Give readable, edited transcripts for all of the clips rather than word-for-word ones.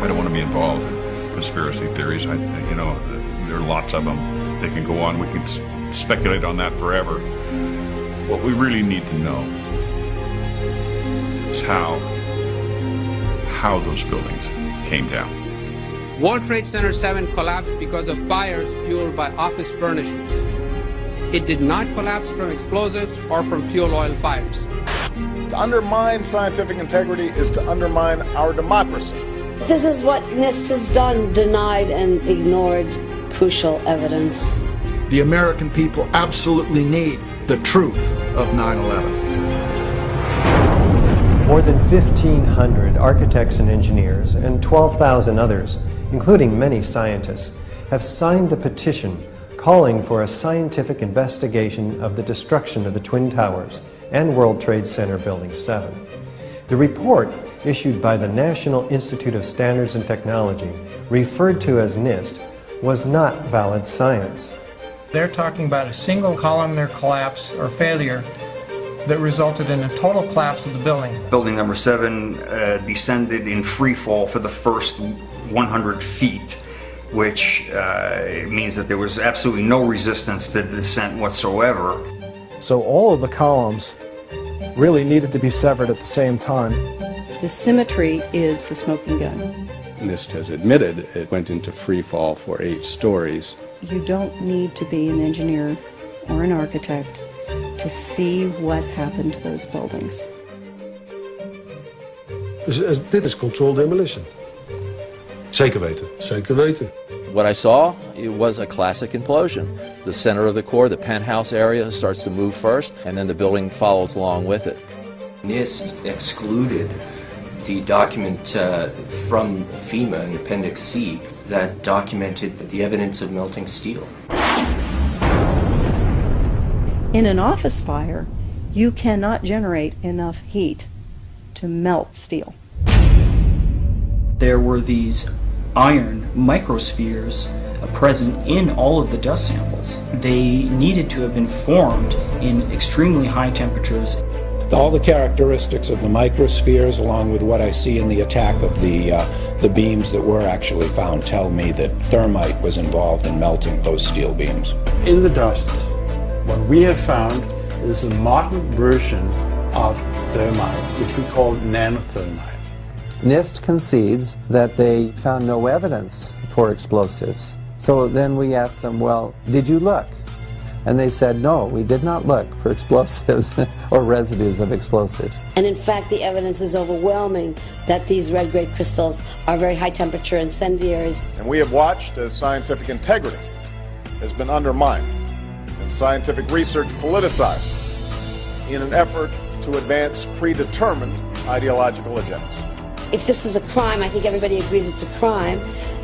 I don't want to be involved in conspiracy theories. You know, there are lots of them. They can go on. We can speculate on that forever. What we really need to know is how those buildings came down. World Trade Center 7 collapsed because of fires fueled by office furnishings. It did not collapse from explosives or from fuel oil fires. To undermine scientific integrity is to undermine our democracy. This is what NIST has done, denied and ignored crucial evidence. The American people absolutely need the truth of 9/11. More than 1,500 architects and engineers and 12,000 others, including many scientists, have signed the petition calling for a scientific investigation of the destruction of the Twin Towers and World Trade Center Building 7. The report, issued by the National Institute of Standards and Technology, referred to as NIST, was not valid science. They're talking about a single columnar collapse or failure that resulted in a total collapse of the building. Building number 7 descended in free fall for the first 100 feet, which means that there was absolutely no resistance to the descent whatsoever. So all of the columns really needed to be severed at the same time. The symmetry is the smoking gun. NIST has admitted it went into free fall for 8 stories. You don't need to be an engineer or an architect to see what happened to those buildings. Dit is controlled demolition. Zeker weten. Zeker weten. What I saw, it was a classic implosion. The center of the core, the penthouse area, starts to move first, and then the building follows along with it. NIST excluded the document from FEMA in Appendix C that documented the evidence of melting steel. In an office fire, you cannot generate enough heat to melt steel. There were these iron microspheres present in all of the dust samples. They needed to have been formed in extremely high temperatures. All the characteristics of the microspheres, along with what I see in the attack of the beams that were actually found, tell me that thermite was involved in melting those steel beams. In the dust, what we have found is a modern version of thermite, which we call nanothermite. NIST concedes that they found no evidence for explosives. So then we asked them, well, did you look? And they said, no, we did not look for explosives or residues of explosives. And in fact, the evidence is overwhelming that these red-grade crystals are very high-temperature incendiaries. And we have watched as scientific integrity has been undermined and scientific research politicized in an effort to advance predetermined ideological agendas. If this is a crime, I think everybody agrees it's a crime.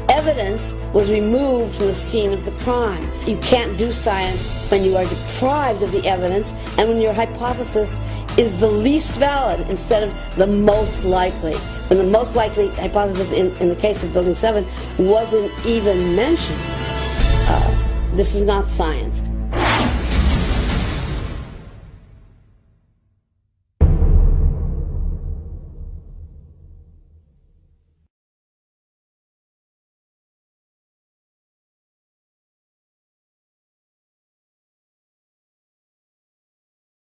Evidence was removed from the scene of the crime. You can't do science when you are deprived of the evidence and when your hypothesis is the least valid instead of the most likely. When the most likely hypothesis in the case of Building 7 wasn't even mentioned. This is not science.